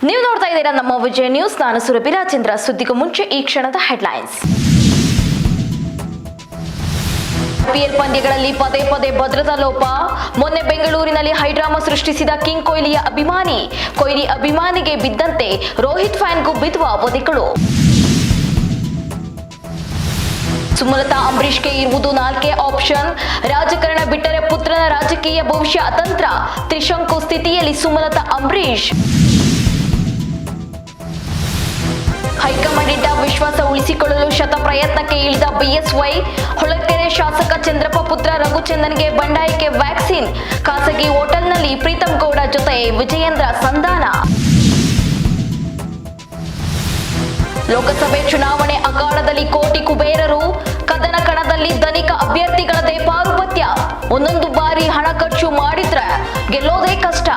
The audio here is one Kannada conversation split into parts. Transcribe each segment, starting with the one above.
ನೀವು ನೋಡ್ತಾ ಇದ್ದೀರಾ ನಮ್ಮ ವಿಜಯ ನ್ಯೂಸ್. ನಾನು ಸುರಭಿ ರಾಜೇಂದ್ರ. ಸುದ್ದಿಗೂ ಮುಂಚೆ ಈ ಕ್ಷಣದ ಹೆಡ್ಲೈನ್ಸ್. ಐಪಿಎಲ್ ಪಂದ್ಯಗಳಲ್ಲಿ ಪದೇ ಪದೇ ಭದ್ರತಾ ಲೋಪ. ಮೊನ್ನೆ ಬೆಂಗಳೂರಿನಲ್ಲಿ ಹೈಡ್ರಾಮಾ ಸೃಷ್ಟಿಸಿದ ಕಿಂಗ್ ಕೊಹ್ಲಿಯ ಅಭಿಮಾನಿ. ಕೊಹ್ಲಿ ಅಭಿಮಾನಿಗೆ ಬಿದ್ದಂತೆ ರೋಹಿತ್ ಫ್ಯಾನ್ಗೂ ಬಿದ್ದುವ ವಧೆಗಳು. ಸುಮಲತಾ ಅಂಬರೀಷ್ಗೆ ಇರುವುದು 4 ಆಪ್ಷನ್. ರಾಜಕಾರಣ ಬಿಟ್ಟರೆ ಪುತ್ರನ ರಾಜಕೀಯ ಭವಿಷ್ಯ ಅತಂತ್ರ. ತ್ರಿಶಂಕು ಸ್ಥಿತಿಯಲ್ಲಿ ಸುಮಲತಾ ಅಂಬರೀಷ್. ಹೈಕಮಾಂಡ್ ಇಟ್ಟ ವಿಶ್ವಾಸ ಉಳಿಸಿಕೊಳ್ಳಲು ಶತ ಪ್ರಯತ್ನಕ್ಕೆ ಇಳಿದ ಬಿಎಸ್ವೈ. ಹೊಳಲ್ಕೆರೆ ಶಾಸಕ ಚಂದ್ರಪ್ಪ ಪುತ್ರ ರಘುಚಂದನ್ಗೆ ಬಂಡಾಯಕ್ಕೆ ವ್ಯಾಕ್ಸಿನ್. ಖಾಸಗಿ ಹೋಟೆಲ್ನಲ್ಲಿ ಪ್ರೀತಂ ಗೌಡ ಜೊತೆ ವಿಜಯೇಂದ್ರ ಸಂಧಾನ. ಲೋಕಸಭೆ ಚುನಾವಣೆ ಅಖಾಡದಲ್ಲಿ ಕೋಟಿ ಕುಬೇರರು. ಕದನ ಕಣದಲ್ಲಿ ಧನಿಕ ಅಭ್ಯರ್ಥಿಗಳದೇ ಪಾರುಪತ್ಯ. ಒಂದೊಂದು ಬಾರಿ ಹಣ ಖರ್ಚು ಮಾಡಿದ್ರೆ ಗೆಲ್ಲೋದೇ ಕಷ್ಟ.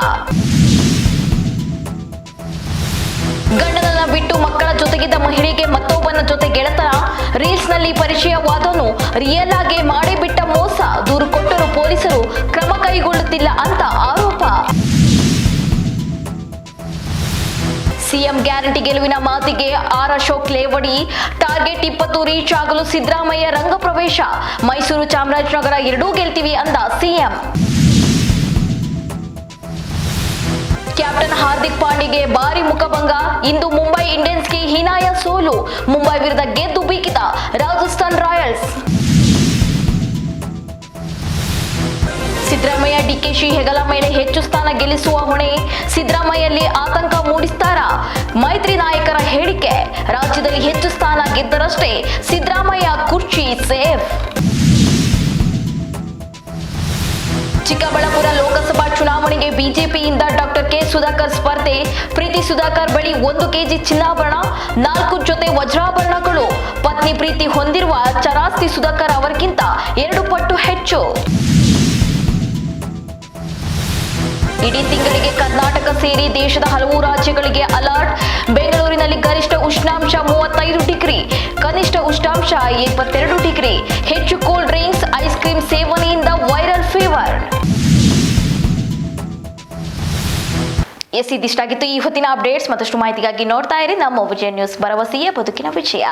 ಗಂಡನನ್ನ ಬಿಟ್ಟು ಮಕ್ಕಳ ಜೊತೆಗಿದ್ದ ಮಹಿಳೆಗೆ ಮತ್ತೊಬ್ಬನ ಜೊತೆ ಗೆಳೆತನ. ರೀಲ್ಸ್ ನಲ್ಲಿ ಪರಿಚಯವಾದನು ರಿಯಲ್ ಆಗಿ ಮಾಡಿ ಬಿಟ್ಟ ಮೋಸ. ದೂರು ಕೊಟ್ಟರು ಪೊಲೀಸರು ಕ್ರಮ ಕೈಗೊಳ್ಳುತ್ತಿಲ್ಲ ಅಂತ ಆರೋಪ. ಸಿಎಂ ಗ್ಯಾರಂಟಿ ಗೆಲುವಿನ ಮಾತಿಗೆ ಆರ್ ಅಶೋಕ್ ಲೇವಡಿ. ಟಾರ್ಗೆಟ್ 20 ರೀಚ್ ಆಗಲು ಸಿದ್ದರಾಮಯ್ಯ ರಂಗಪ್ರವೇಶ. ಮೈಸೂರು ಚಾಮರಾಜನಗರ ಎರಡೂ ಗೆಲ್ತೀವಿ ಅಂದ ಸಿಎಂ. ಕ್ಯಾಪ್ಟನ್ ಹಾರ್ದಿಕ್ ಪಾಂಡ್ಯಗೆ ಭಾರಿ ಮುಖಭಂಗ. ಇಂದು ಮುಂಬೈ ಇಂಡಿಯನ್ಸ್ಗೆ ಹೀನಾಯ ಸೋಲು. ಮುಂಬೈ ವಿರುದ್ಧ ಗೆದ್ದು ಬೀಗಿದ ರಾಜಸ್ಥಾನ್ ರಾಯಲ್ಸ್. ಸಿದ್ದರಾಮಯ್ಯ ಡಿಕೆಶಿ ಹೆಗಲ ಮೇಲೆ ಹೆಚ್ಚು ಸ್ಥಾನ ಗೆಲ್ಲಿಸುವ ಹೊಣೆ. ಸಿದ್ದರಾಮಯ್ಯಲ್ಲಿ ಆತಂಕ ಮೂಡಿಸ್ತಾರಾ? ಮೈತ್ರಿ ನಾಯಕರ ಹೇಳಿಕೆ. ರಾಜ್ಯದಲ್ಲಿ ಹೆಚ್ಚು ಸ್ಥಾನ ಗೆದ್ದರಷ್ಟೇ ಸಿದ್ದರಾಮಯ್ಯ ಕುರ್ಚಿ ಸೇಫ್. ಚಿಕ್ಕಬಳ್ಳಾಪುರ ಲೋಕಸಭಾ ಚುನಾವಣೆಗೆ ಬಿಜೆಪಿಯಿಂದ ಡಾಕ್ಟರ್ ಕೆ ಸುಧಾಕರ್ ಸ್ಪರ್ಧೆ. ಪ್ರೀತಿ ಸುಧಾಕರ್ ಬಳಿ 1 ಕೆಜಿ ಚಿನ್ನಾಭರಣ, 4 ಜೊತೆ ವಜ್ರಾಭರಣಗಳು. ಪತ್ನಿ ಪ್ರೀತಿ ಹೊಂದಿರುವ ಚರಾಸ್ತಿ ಸುಧಾಕರ್ ಅವರಿಗಿಂತ 2 ಪಟ್ಟು ಹೆಚ್ಚು. ಇಡೀ ತಿಂಗಳಿಗೆ ಕರ್ನಾಟಕ ಸೇರಿ ದೇಶದ ಹಲವು ರಾಜ್ಯಗಳಿಗೆ ಅಲರ್ಟ್. ಬೆಂಗಳೂರಿನಲ್ಲಿ ಗರಿಷ್ಠ ಉಷ್ಣಾಂಶ 35 ಡಿಗ್ರಿ, ಕನಿಷ್ಠ ಉಷ್ಣಾಂಶ 22 ಡಿಗ್ರಿ. ಹೆಚ್ಚು ಕೂಲ್ ಡ್ರಿಂಕ್ಸ್, ಐಸ್ ಕ್ರೀಮ್ ಸೇವನೆಯಿಂದ ವೈರಲ್ ಫೀವರ್. ಇದಿಷ್ಟಾಗಿತ್ತು ಈ ಹೊತ್ತಿನ ಅಪ್ಡೇಟ್ಸ್. ಮತ್ತಷ್ಟು ಮಾಹಿತಿಗಾಗಿ ನೋಡ್ತಾ ಇರಿ ನಮ್ಮ ವಿಜಯ ನ್ಯೂಸ್. ಭರವಸೆಯ ಬದುಕಿನ ವಿಜಯ.